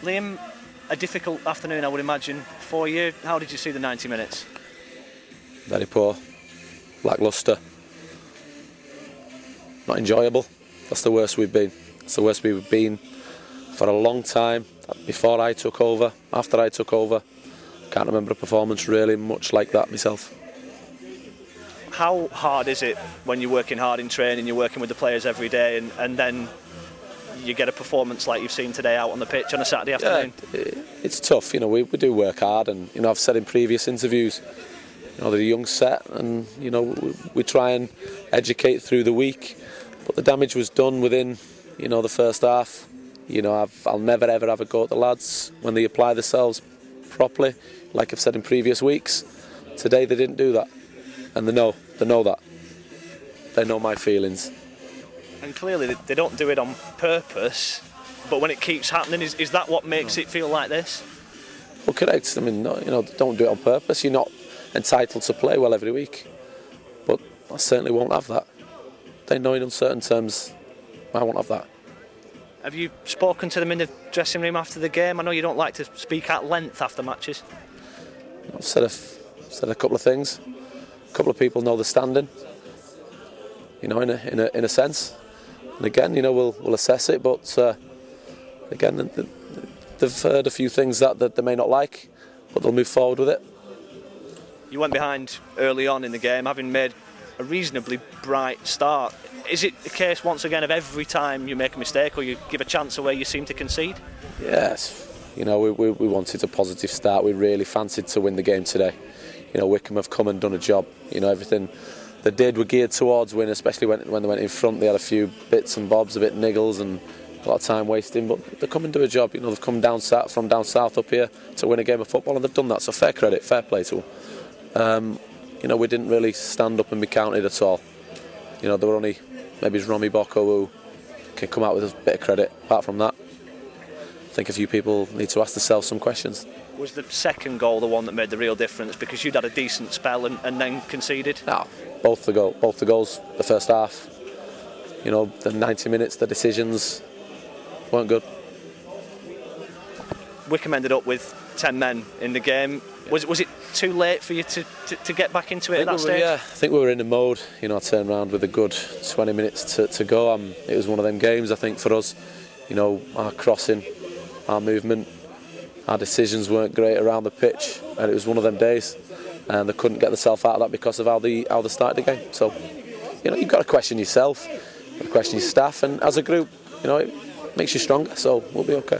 Liam, a difficult afternoon, I would imagine, for you. How did you see the 90 minutes? Very poor, lacklustre, not enjoyable. That's the worst we've been. It's the worst we've been for a long time. Before I took over, after I took over, can't remember a performance really much like that myself. How hard is it when you're working hard in training, you're working with the players every day, and then you get a performance like you've seen today out on the pitch on a Saturday afternoon? Yeah, it's tough. We do work hard, and I've said in previous interviews, they're a young set, and we try and educate through the week. But the damage was done within the first half. I'll never ever have a go at the lads when they apply themselves properly, like I've said in previous weeks. Today they didn't do that, and they know that. They know my feelings. And clearly they don't do it on purpose, but when it keeps happening, is that what makes it feel like this? Well, correct. No, don't do it on purpose. You're not entitled to play well every week, but I certainly won't have that. They know in uncertain terms I won't have that. Have you spoken to them in the dressing room after the game? I know you don't like to speak at length after matches. I've said a couple of things. A couple of people know the standing, in a sense. And again, we'll assess it. But again, they've heard a few things that they may not like, but they'll move forward with it. You went behind early on in the game, having made a reasonably bright start. Is it the case once again of every time you make a mistake or you give a chance away, you seem to concede? Yes. We wanted a positive start. We really fancied to win the game today. Wycombe have come and done a job. Everything they did were geared towards win, especially when they went in front. They had a few bits and bobs, a bit niggles and a lot of time wasting, but they come and do a job. They've come from down south up here to win a game of football, and they've done that. So fair credit, fair play to them. We didn't really stand up and be counted at all. There were only maybe it's Romy Bocco who can come out with a bit of credit. Apart from that, I think a few people need to ask themselves some questions. Was the second goal the one that made the real difference because you'd had a decent spell and then conceded? No, both the goals, the first half. The 90 minutes, the decisions weren't good. Wycombe ended up with 10 men in the game. Was it too late for you to get back into it at that stage? Yeah, I think we were in the mode. I turned around with a good 20 minutes to go. It was one of them games, I think, for us. Our crossing, our movement, our decisions weren't great around the pitch, and it was one of them days. And they couldn't get themselves out of that because of how they started the game. So, you've got to question yourself, you've got to question your staff, and as a group, it makes you stronger. So we'll be okay.